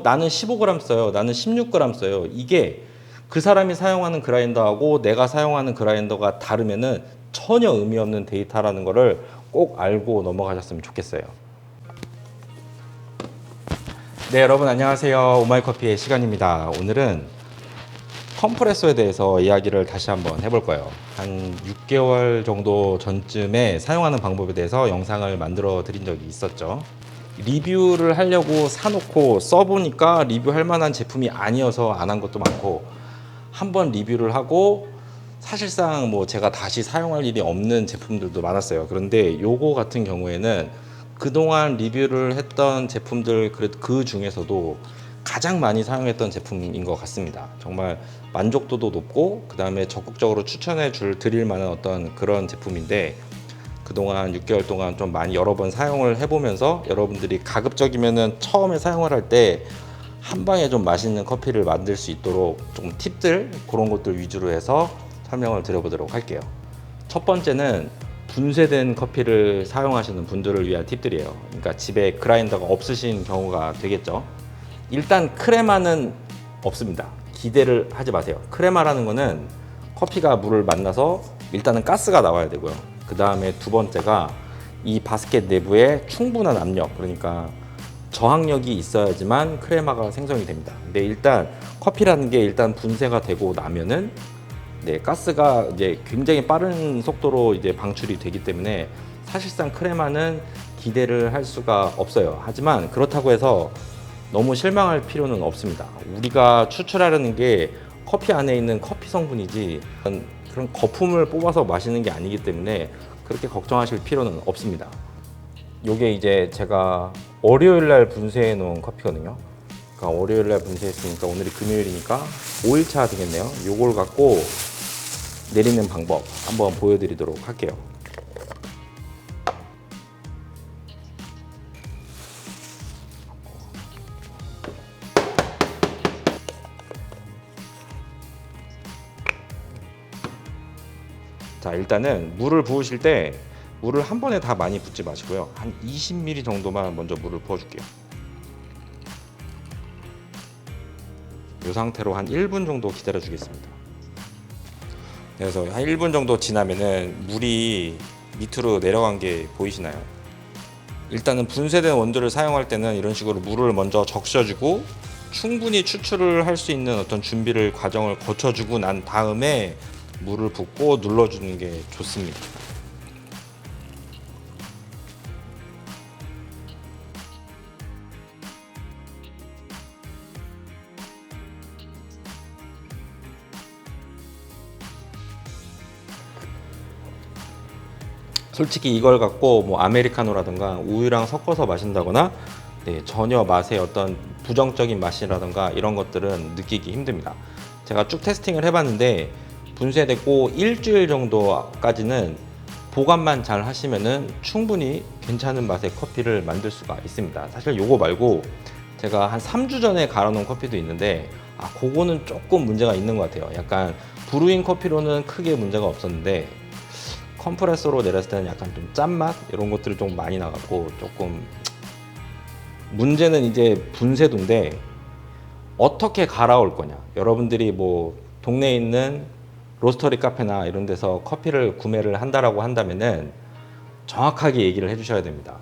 나는 15g 써요. 나는 16g 써요. 이게 그 사람이 사용하는 그라인더하고 내가 사용하는 그라인더가 다르면은 전혀 의미 없는 데이터라는 거를 꼭 알고 넘어가셨으면 좋겠어요. 네, 여러분 안녕하세요. 오마이커피의 시간입니다. 오늘은 컴프레서에 대해서 이야기를 다시 한번 해볼 거예요. 한 6개월 정도 전쯤에 사용하는 방법에 대해서 영상을 만들어 드린 적이 있었죠. 리뷰를 하려고 사놓고 써보니까 리뷰할 만한 제품이 아니어서 안 한 것도 많고, 한번 리뷰를 하고 사실상 뭐 제가 다시 사용할 일이 없는 제품들도 많았어요. 그런데 요거 같은 경우에는 그동안 리뷰를 했던 제품들 그 중에서도 가장 많이 사용했던 제품인 것 같습니다. 정말 만족도도 높고 그 다음에 적극적으로 추천해 드릴 만한 어떤 그런 제품인데, 그동안 6개월 동안 좀 많이 여러 번 사용을 해보면서 여러분들이 가급적이면은 처음에 사용을 할 때 한 방에 좀 맛있는 커피를 만들 수 있도록 좀 팁들, 그런 것들 위주로 해서 설명을 드려보도록 할게요. 첫 번째는 분쇄된 커피를 사용하시는 분들을 위한 팁들이에요. 그러니까 집에 그라인더가 없으신 경우가 되겠죠. 일단 크레마는 없습니다. 기대를 하지 마세요. 크레마라는 거는 커피가 물을 만나서 일단은 가스가 나와야 되고요. 그 다음에 두 번째가 이 바스켓 내부에 충분한 압력, 그러니까 저항력이 있어야지만 크레마가 생성이 됩니다. 근데 일단 커피라는 게 일단 분쇄가 되고 나면은 가스가 이제 굉장히 빠른 속도로 이제 방출이 되기 때문에 사실상 크레마는 기대를 할 수가 없어요. 하지만 그렇다고 해서 너무 실망할 필요는 없습니다. 우리가 추출하려는 게 커피 안에 있는 커피 성분이지 그런 거품을 뽑아서 마시는 게 아니기 때문에 그렇게 걱정하실 필요는 없습니다. 요게 이제 제가 월요일 날 분쇄해 놓은 커피거든요. 그러니까 월요일 날 분쇄했으니까 오늘이 금요일이니까 5일차 되겠네요. 요걸 갖고 내리는 방법 한번 보여드리도록 할게요. 자, 일단은 물을 부으실 때 물을 한 번에 다 많이 붓지 마시고요. 한 20ml 정도만 먼저 물을 부어줄게요. 이 상태로 한 1분 정도 기다려 주겠습니다. 그래서 한 1분 정도 지나면은 물이 밑으로 내려간 게 보이시나요? 일단은 분쇄된 원두를 사용할 때는 이런 식으로 물을 먼저 적셔주고 충분히 추출을 할 수 있는 어떤 준비를 과정을 거쳐주고 난 다음에 물을 붓고 눌러주는 게 좋습니다. 솔직히 이걸 갖고 뭐 아메리카노라든가 우유랑 섞어서 마신다거나 전혀 맛의 어떤 부정적인 맛이라든가 이런 것들은 느끼기 힘듭니다. 제가 쭉 테스팅을 해봤는데 분쇄됐고 일주일 정도까지는 보관만 잘 하시면은 충분히 괜찮은 맛의 커피를 만들 수가 있습니다. 사실 요거 말고 제가 한 3주 전에 갈아놓은 커피도 있는데 그거는 조금 문제가 있는 것 같아요. 약간 브루잉 커피로는 크게 문제가 없었는데 컴프레서로 내렸을 때는 약간 좀 짠맛 이런 것들이 좀 많이 나갖고 조금 문제는 이제 분쇄도인데 어떻게 갈아올 거냐. 여러분들이 뭐 동네에 있는 로스터리 카페나 이런 데서 커피를 구매를 한다라고 한다면은 정확하게 얘기를 해주셔야 됩니다.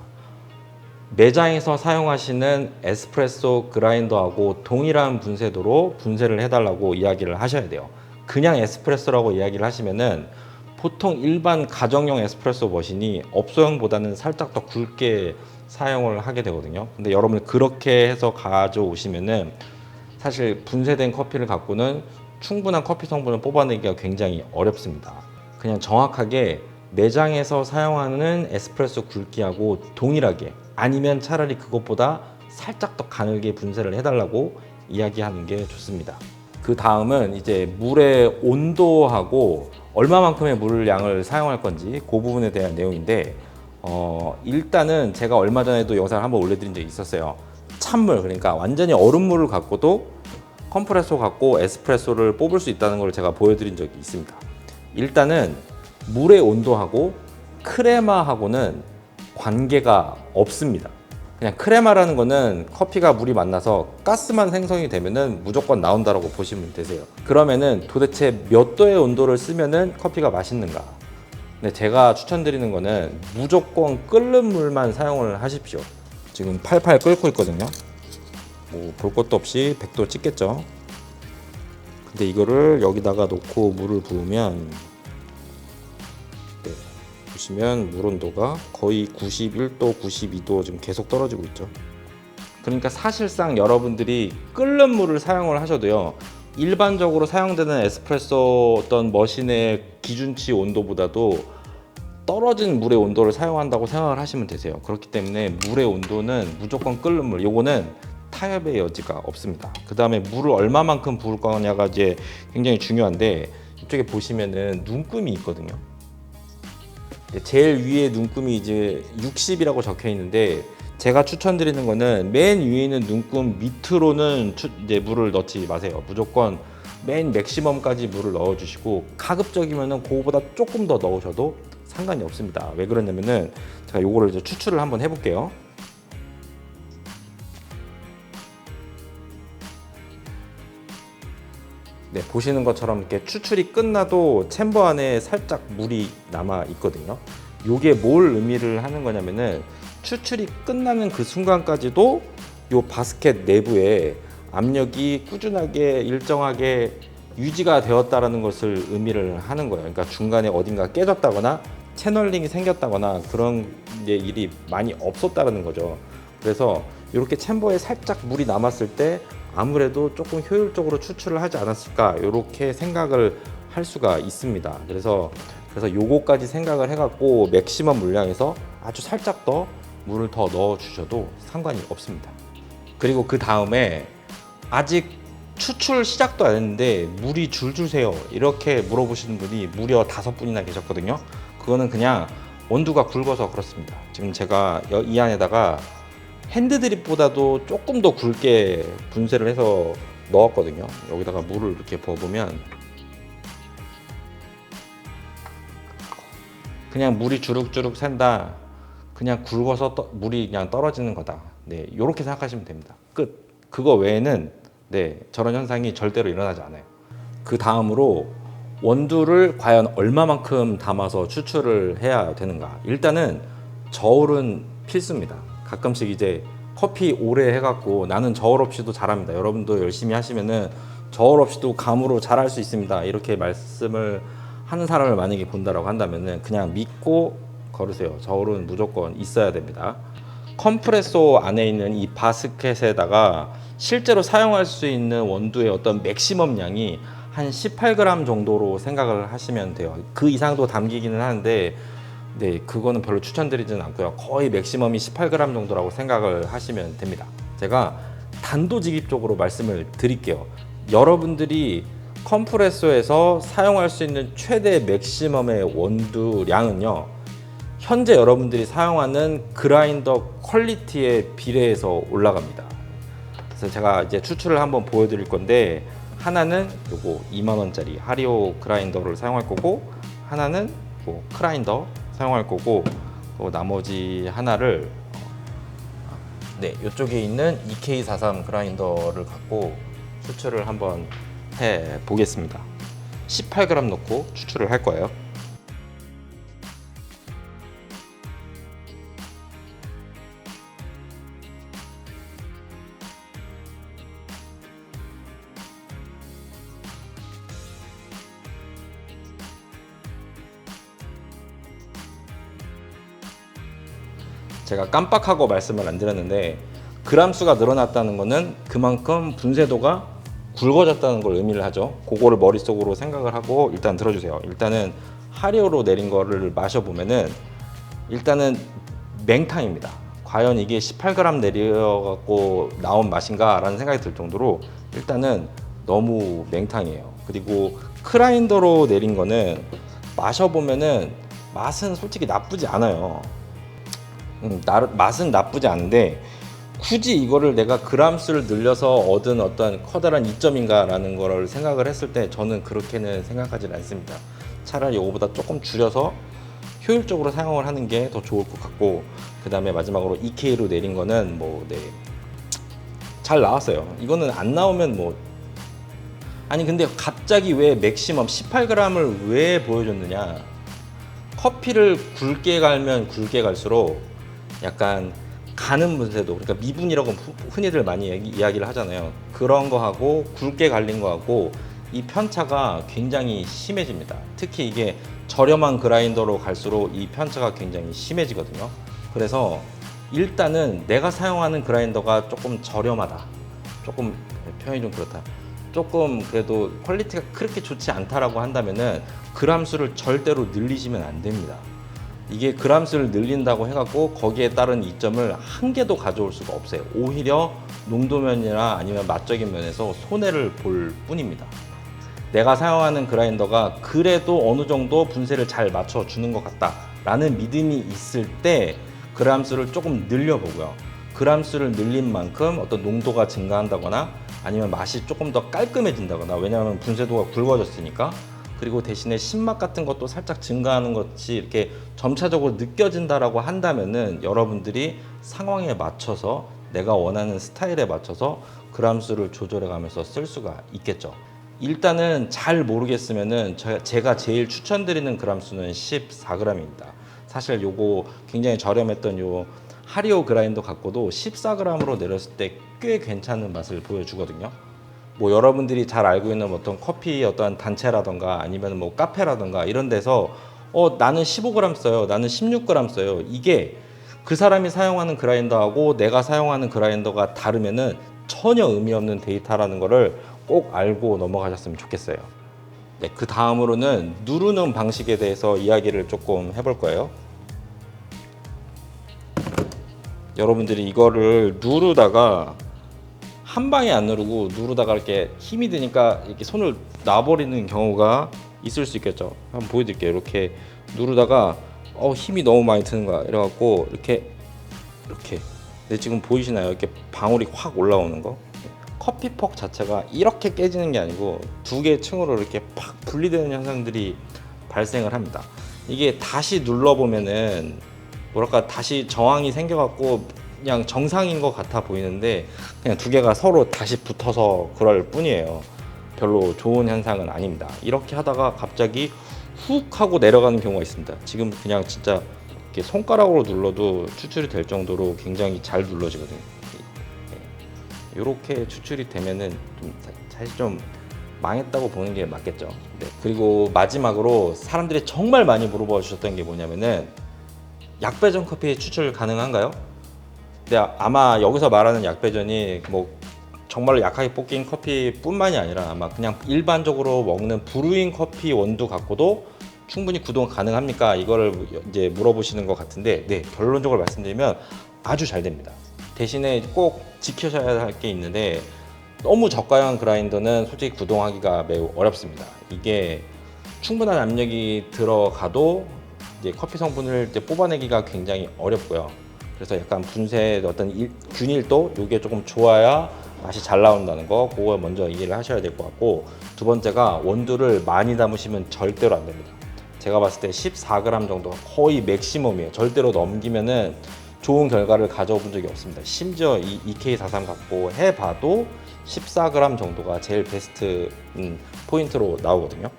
매장에서 사용하시는 에스프레소 그라인더하고 동일한 분쇄도로 분쇄를 해달라고 이야기를 하셔야 돼요. 그냥 에스프레소라고 이야기를 하시면은 보통 일반 가정용 에스프레소 머신이 업소용보다는 살짝 더 굵게 사용을 하게 되거든요. 근데 여러분 그렇게 해서 가져오시면은 사실 분쇄된 커피를 갖고는 충분한 커피 성분을 뽑아내기가 굉장히 어렵습니다. 그냥 정확하게 매장에서 사용하는 에스프레소 굵기하고 동일하게, 아니면 차라리 그것보다 살짝 더 가늘게 분쇄를 해달라고 이야기하는 게 좋습니다. 그 다음은 이제 물의 온도하고 얼마만큼의 물 양을 사용할 건지 그 부분에 대한 내용인데, 일단은 제가 얼마 전에도 영상을 한번 올려드린 적이 있었어요. 찬물, 그러니까 완전히 얼음물을 갖고도 컴프레소 갖고 에스프레소를 뽑을 수 있다는 걸 제가 보여드린 적이 있습니다. 일단은 물의 온도하고 크레마하고는 관계가 없습니다. 그냥 크레마라는 거는 커피가 물이 만나서 가스만 생성이 되면은 무조건 나온다라고 보시면 되세요. 그러면은 도대체 몇 도의 온도를 쓰면은 커피가 맛있는가? 근데 제가 추천드리는 거는 무조건 끓는 물만 사용을 하십시오. 지금 팔팔 끓고 있거든요. 뭐 볼 것도 없이 100도 찍겠죠. 근데 이거를 여기다가 놓고 물을 부으면, 네, 보시면 물 온도가 거의 91도, 92도 지금 계속 떨어지고 있죠. 그러니까 사실상 여러분들이 끓는 물을 사용을 하셔도요, 일반적으로 사용되는 에스프레소 어떤 머신의 기준치 온도보다도 떨어진 물의 온도를 사용한다고 생각을 하시면 되세요. 그렇기 때문에 물의 온도는 무조건 끓는 물, 요거는 타협의 여지가 없습니다. 그 다음에 물을 얼마만큼 부을 거냐가 이제 굉장히 중요한데, 이쪽에 보시면은 눈금이 있거든요. 제일 위에 눈금이 이제 60이라고 적혀 있는데, 제가 추천드리는 거는 맨 위에 있는 눈금 밑으로는 이제 물을 넣지 마세요. 무조건 맨 맥시멈까지 물을 넣어주시고, 가급적이면은 그거보다 조금 더 넣으셔도 상관이 없습니다. 왜 그러냐면은 제가 요거를 이제 추출을 한번 해볼게요. 네, 보시는 것처럼 이렇게 추출이 끝나도 챔버 안에 살짝 물이 남아 있거든요. 요게 뭘 의미를 하는 거냐면은 추출이 끝나는 그 순간까지도 요 바스켓 내부에 압력이 꾸준하게 일정하게 유지가 되었다라는 것을 의미를 하는 거예요. 그러니까 중간에 어딘가 깨졌다거나 채널링이 생겼다거나 그런 이제 일이 많이 없었다라는 거죠. 그래서 이렇게 챔버에 살짝 물이 남았을 때 아무래도 조금 효율적으로 추출을 하지 않았을까, 이렇게 생각을 할 수가 있습니다. 그래서 요거까지 생각을 해갖고 맥시멈 물량에서 아주 살짝 더 물을 더 넣어 주셔도 상관이 없습니다. 그리고 그 다음에 아직 추출 시작도 안 했는데 물이 줄줄 새요, 이렇게 물어보시는 분이 무려 5분이나 계셨거든요. 그거는 그냥 원두가 굵어서 그렇습니다. 지금 제가 이 안에다가 핸드드립보다도 조금 더 굵게 분쇄를 해서 넣었거든요. 여기다가 물을 이렇게 부어보면 그냥 물이 주룩주룩 샌다, 그냥 굵어서 물이 그냥 떨어지는 거다, 네, 이렇게 생각하시면 됩니다. 끝. 그거 외에는 네, 저런 현상이 절대로 일어나지 않아요. 그 다음으로 원두를 과연 얼마만큼 담아서 추출을 해야 되는가. 일단은 저울은 필수입니다. 가끔씩 이제 커피 오래 해갖고 나는 저울 없이도 잘합니다, 여러분도 열심히 하시면은 저울 없이도 감으로 잘할 수 있습니다, 이렇게 말씀을 하는 사람을 만약에 본다라고 한다면은 그냥 믿고 걸으세요. 저울은 무조건 있어야 됩니다. 컴프레소 안에 있는 이 바스켓에다가 실제로 사용할 수 있는 원두의 어떤 맥시멈 양이 한 18g 정도로 생각을 하시면 돼요. 그 이상도 담기기는 하는데 네, 그거는 별로 추천드리지는 않고요. 거의 맥시멈이 18g 정도라고 생각을 하시면 됩니다. 제가 단도직입적으로 말씀을 드릴게요. 여러분들이 컴프레소에서 사용할 수 있는 최대 맥시멈의 원두량은요, 현재 여러분들이 사용하는 그라인더 퀄리티에 비례해서 올라갑니다. 그래서 제가 이제 추출을 한번 보여드릴 건데, 하나는 요거 2만원짜리 하리오 그라인더를 사용할 거고, 하나는 뭐 크라인더 사용할 거고, 나머지 하나를 네, 이쪽에 있는 EK43 그라인더를 갖고 추출을 한번 해 보겠습니다. 18g 넣고 추출을 할 거예요. 제가 깜빡하고 말씀을 안 드렸는데, 그람 수가 늘어났다는 거는 그만큼 분쇄도가 굵어졌다는 걸 의미를 하죠. 그거를 머릿속으로 생각을 하고 일단 들어주세요. 일단은 하리오로 내린 거를 마셔보면은 일단은 맹탕입니다. 과연 이게 18g 내려갖고 나온 맛인가 라는 생각이 들 정도로 일단은 너무 맹탕이에요. 그리고 크라인더로 내린 거는 마셔보면은 맛은 솔직히 나쁘지 않아요. 맛은 나쁘지 않은데 굳이 이거를 내가 그람수를 늘려서 얻은 어떤 커다란 이점인가 라는 거를 생각을 했을 때 저는 그렇게는 생각하지 않습니다. 차라리 이거보다 조금 줄여서 효율적으로 사용을 하는 게 더 좋을 것 같고, 그 다음에 마지막으로 EK로 내린 거는 뭐 잘 나왔어요. 이거는 안 나오면 뭐 아니 근데 갑자기 왜 맥시멈 18g을 왜 보여줬느냐. 커피를 굵게 갈면 굵게 갈수록 약간 가는 분쇄도, 그러니까 미분이라고 흔히들 많이 이야기를 하잖아요. 그런 거하고 굵게 갈린 거하고 이 편차가 굉장히 심해집니다. 특히 이게 저렴한 그라인더로 갈수록 이 편차가 굉장히 심해지거든요. 그래서 일단은 내가 사용하는 그라인더가 조금 저렴하다, 조금 표현이 좀 그렇다, 조금 그래도 퀄리티가 그렇게 좋지 않다라고 한다면은 그람 수를 절대로 늘리시면 안 됩니다. 이게 그람 수를 늘린다고 해갖고 거기에 따른 이점을 한 개도 가져올 수가 없어요. 오히려 농도면이나 아니면 맛적인 면에서 손해를 볼 뿐입니다. 내가 사용하는 그라인더가 그래도 어느 정도 분쇄를 잘 맞춰주는 것 같다라는 믿음이 있을 때 그람 수를 조금 늘려보고요. 그람 수를 늘린 만큼 어떤 농도가 증가한다거나 아니면 맛이 조금 더 깔끔해진다거나, 왜냐하면 분쇄도가 굵어졌으니까, 그리고 대신에 신맛 같은 것도 살짝 증가하는 것이 이렇게 점차적으로 느껴진다라고 한다면은 여러분들이 상황에 맞춰서 내가 원하는 스타일에 맞춰서 그람 수를 조절해 가면서 쓸 수가 있겠죠. 일단은 잘 모르겠으면은 제가 제일 추천드리는 그람 수는 14g입니다. 사실 요거 굉장히 저렴했던 요 하리오 그라인더 갖고도 14g으로 내렸을 때 꽤 괜찮은 맛을 보여주거든요. 뭐 여러분들이 잘 알고 있는 어떤 커피 어떤 단체라던가 아니면 뭐 카페라던가 이런 데서 나는 15g 써요, 나는 16g 써요, 이게 그 사람이 사용하는 그라인더하고 내가 사용하는 그라인더가 다르면은 전혀 의미 없는 데이터라는 거를 꼭 알고 넘어가셨으면 좋겠어요. 네, 그 다음으로는 누르는 방식에 대해서 이야기를 조금 해볼 거예요. 여러분들이 이거를 누르다가 한 방에 안 누르고 누르다가 이렇게 힘이 드니까 이렇게 손을 놔버리는 경우가 있을 수 있겠죠. 한번 보여드릴게요. 이렇게 누르다가 힘이 너무 많이 드는 거야. 이래갖고 이렇게 근데 지금 보이시나요? 이렇게 방울이 확 올라오는 거. 커피퍽 자체가 이렇게 깨지는 게 아니고 두 개 층으로 이렇게 팍 분리되는 현상들이 발생을 합니다. 이게 다시 눌러보면은 뭐랄까 다시 저항이 생겨갖고 그냥 정상인 것 같아 보이는데 그냥 두 개가 서로 다시 붙어서 그럴 뿐이에요. 별로 좋은 현상은 아닙니다. 이렇게 하다가 갑자기 훅 하고 내려가는 경우가 있습니다. 지금 그냥 진짜 이렇게 손가락으로 눌러도 추출이 될 정도로 굉장히 잘 눌러지거든요. 이렇게 추출이 되면은 좀 사실 좀 망했다고 보는 게 맞겠죠. 네. 그리고 마지막으로 사람들이 정말 많이 물어봐 주셨던 게 뭐냐면은 약배전 커피 추출 가능한가요? 근데 아마 여기서 말하는 약배전이 뭐 정말로 약하게 볶인 커피뿐만이 아니라 아마 그냥 일반적으로 먹는 브루잉 커피 원두 갖고도 충분히 구동 가능합니까? 이거를 이제 물어보시는 것 같은데, 네, 결론적으로 말씀드리면 아주 잘 됩니다. 대신에 꼭 지켜셔야 할 게 있는데 너무 저가형 그라인더는 솔직히 구동하기가 매우 어렵습니다. 이게 충분한 압력이 들어가도 이제 커피 성분을 이제 뽑아내기가 굉장히 어렵고요. 그래서 약간 분쇄 어떤 균일도 이게 조금 좋아야 맛이 잘 나온다는 거, 그걸 먼저 이해를 하셔야 될 것 같고, 두 번째가 원두를 많이 담으시면 절대로 안 됩니다. 제가 봤을 때 14g 정도가 거의 맥시멈이에요. 절대로 넘기면은 좋은 결과를 가져본 적이 없습니다. 심지어 이 EK43 갖고 해봐도 14g 정도가 제일 베스트 포인트로 나오거든요.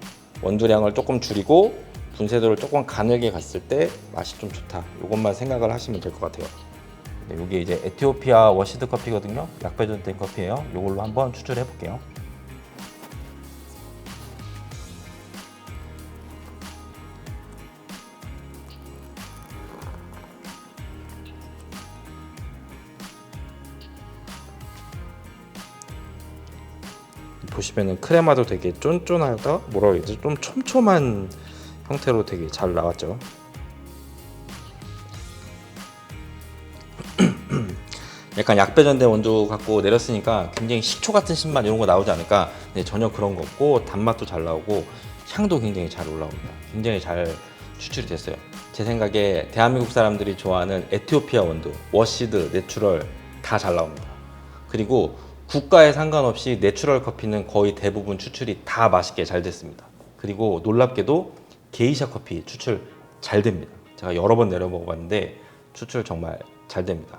원두량을 조금 줄이고 분쇄도를 조금 가늘게 갔을 때 맛이 좀 좋다, 이것만 생각을 하시면 될 것 같아요. 네, 이게 이제 에티오피아 워시드 커피거든요. 약배전된 커피예요. 이걸로 한번 추출해 볼게요. 보시면은 크레마도 되게 쫀쫀하다, 뭐라고 해야 되지, 좀 촘촘한 형태로 되게 잘 나왔죠. 약간 약배전된 원두 갖고 내렸으니까 굉장히 식초 같은 신맛 이런 거 나오지 않을까. 네, 전혀 그런 거 없고 단맛도 잘 나오고 향도 굉장히 잘 올라옵니다. 굉장히 잘 추출이 됐어요. 제 생각에 대한민국 사람들이 좋아하는 에티오피아 원두, 워시드, 내추럴 다 잘 나옵니다. 그리고 국가에 상관없이 내추럴 커피는 거의 대부분 추출이 다 맛있게 잘 됐습니다. 그리고 놀랍게도 게이샤 커피 추출 잘 됩니다. 제가 여러 번 내려 먹어봤는데 추출 정말 잘 됩니다.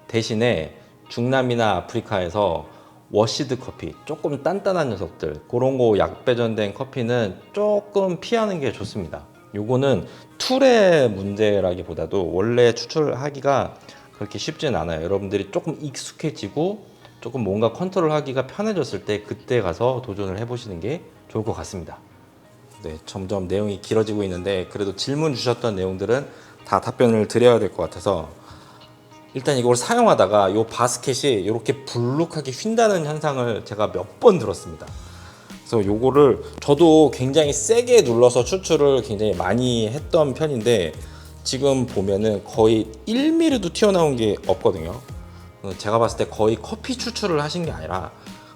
대신에 중남미나 아프리카에서 워시드 커피, 조금 단단한 녀석들, 그런 거 약배전된 커피는 조금 피하는 게 좋습니다. 요거는 툴의 문제라기보다도 원래 추출하기가 그렇게 쉽진 않아요. 여러분들이 조금 익숙해지고 조금 뭔가 컨트롤하기가 편해졌을 때 그때 가서 도전을 해보시는 게 좋을 것 같습니다. 네, 점점 내용이 길어지고 있는데 그래도 질문 주셨던 내용들은 다 답변을 드려야 될 것 같아서 일단 이걸 사용하다가 이 바스켓이 이렇게 불룩하게 휜다는 현상을 제가 몇 번 들었습니다. 그래서 요거를 저도 굉장히 세게 눌러서 추출을 굉장히 많이 했던 편인데 지금 보면은 거의 1mm도 튀어나온 게 없거든요. 제가 봤을 때 거의 커피 추출을 하신 게 아니라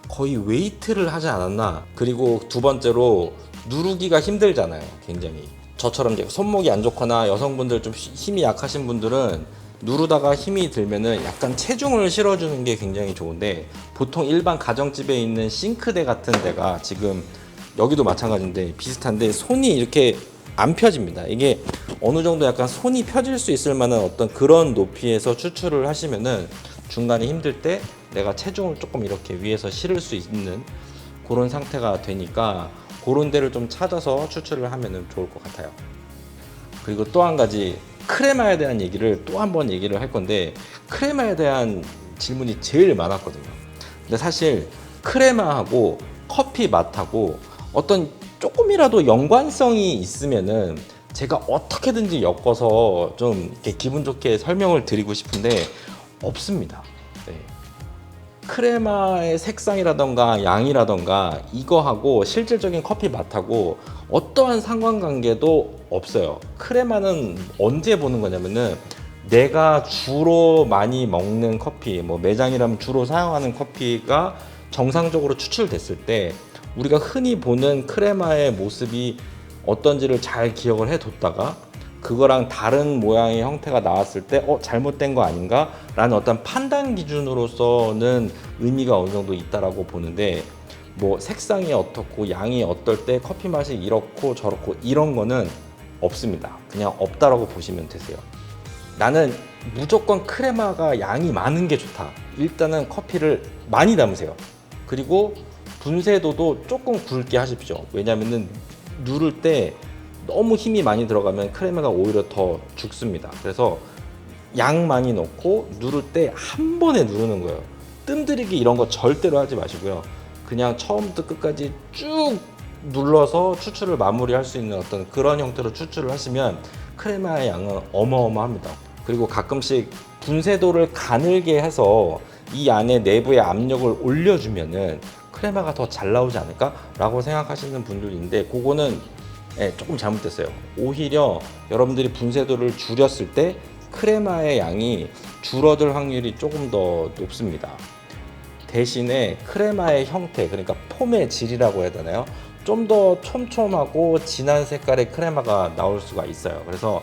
거의 웨이트를 하지 않았나. 그리고 두 번째로 누르기가 힘들잖아요. 굉장히 저처럼 이제 손목이 안 좋거나 여성분들 좀 힘이 약하신 분들은 누르다가 힘이 들면은 약간 체중을 실어주는 게 굉장히 좋은데 보통 일반 가정집에 있는 싱크대 같은 데가 지금 여기도 마찬가지인데 비슷한데 손이 이렇게 안 펴집니다. 이게 어느 정도 약간 손이 펴질 수 있을 만한 어떤 그런 높이에서 추출을 하시면은 중간에 힘들 때 내가 체중을 조금 이렇게 위에서 실을 수 있는 그런 상태가 되니까 그런 데를 좀 찾아서 추출을 하면은 좋을 것 같아요. 그리고 또 한 가지 크레마에 대한 얘기를 또 한 번 얘기를 할 건데 크레마에 대한 질문이 제일 많았거든요. 근데 사실 크레마하고 커피 맛하고 어떤 조금이라도 연관성이 있으면은 제가 어떻게든지 엮어서 좀 이렇게 기분 좋게 설명을 드리고 싶은데 없습니다. 네. 크레마의 색상이라던가 양이라던가 이거하고 실질적인 커피 맛하고 어떠한 상관관계도 없어요. 크레마는 언제 보는 거냐면은 내가 주로 많이 먹는 커피, 뭐 매장이라면 주로 사용하는 커피가 정상적으로 추출됐을 때 우리가 흔히 보는 크레마의 모습이 어떤지를 잘 기억을 해뒀다가 그거랑 다른 모양의 형태가 나왔을 때 잘못된 거 아닌가? 라는 어떤 판단 기준으로서는 의미가 어느 정도 있다라고 보는데 뭐 색상이 어떻고 양이 어떨 때 커피 맛이 이렇고 저렇고 이런 거는 없습니다. 그냥 없다라고 보시면 되세요. 나는 무조건 크레마가 양이 많은 게 좋다. 일단은 커피를 많이 담으세요. 그리고 분쇄도도 조금 굵게 하십시오. 왜냐면은 누를 때 너무 힘이 많이 들어가면 크레마가 오히려 더 죽습니다. 그래서 양 많이 넣고 누를 때 한 번에 누르는 거예요. 뜸들이기 이런 거 절대로 하지 마시고요. 그냥 처음부터 끝까지 쭉 눌러서 추출을 마무리할 수 있는 어떤 그런 형태로 추출을 하시면 크레마의 양은 어마어마합니다. 그리고 가끔씩 분쇄도를 가늘게 해서 이 안에 내부의 압력을 올려주면은 크레마가 더 잘 나오지 않을까? 라고 생각하시는 분들인데 그거는 조금 잘못됐어요. 오히려 여러분들이 분쇄도를 줄였을 때 크레마의 양이 줄어들 확률이 조금 더 높습니다. 대신에 크레마의 형태, 그러니까 폼의 질이라고 해야 되나요? 좀 더 촘촘하고 진한 색깔의 크레마가 나올 수가 있어요. 그래서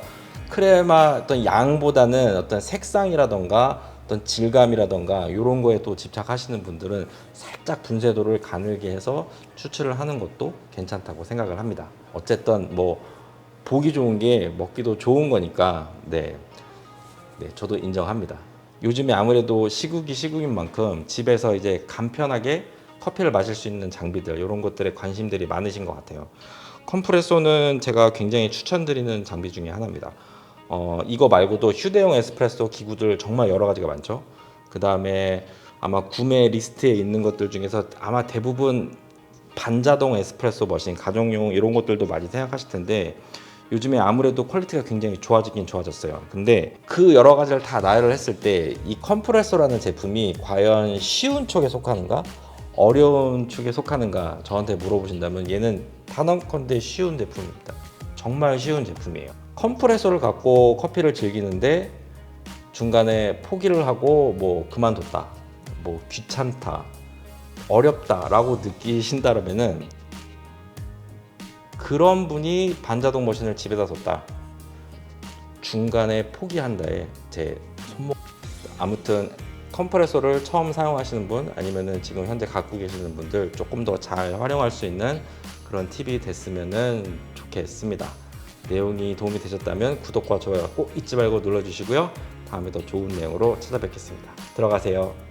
크레마 어떤 양보다는 어떤 색상이라던가 어떤 질감이라던가 이런 거에 또 집착하시는 분들은 살짝 분쇄도를 가늘게 해서 추출을 하는 것도 괜찮다고 생각을 합니다. 어쨌든 뭐 보기 좋은 게 먹기도 좋은 거니까 네, 저도 인정합니다. 요즘에 아무래도 시국인 만큼 집에서 이제 간편하게 커피를 마실 수 있는 장비들 이런 것들에 관심들이 많으신 것 같아요. 컴프레소는 제가 굉장히 추천드리는 장비 중에 하나입니다. 이거 말고도 휴대용 에스프레소 기구들 정말 여러 가지가 많죠. 그 다음에 아마 구매 리스트에 있는 것들 중에서 아마 대부분 반자동 에스프레소 머신, 가정용 이런 것들도 많이 생각하실 텐데 요즘에 아무래도 퀄리티가 굉장히 좋아지긴 좋아졌어요. 근데 그 여러 가지를 다 나열을 했을 때 이 컴프레소라는 제품이 과연 쉬운 쪽에 속하는가? 어려운 축에 속하는가 저한테 물어보신다면 얘는 단언컨대 쉬운 제품입니다. 정말 쉬운 제품이에요. 컴프레소를 갖고 커피를 즐기는데 중간에 포기를 하고 뭐 그만뒀다, 뭐 귀찮다, 어렵다 라고 느끼신다면은 그런 분이 반자동 머신을 집에다 뒀다, 중간에 포기한다에 제 손목. 아무튼 컴프레소를 처음 사용하시는 분 아니면은 지금 현재 갖고 계시는 분들 조금 더 잘 활용할 수 있는 그런 팁이 됐으면 좋겠습니다. 내용이 도움이 되셨다면 구독과 좋아요 꼭 잊지 말고 눌러주시고요. 다음에 더 좋은 내용으로 찾아뵙겠습니다. 들어가세요.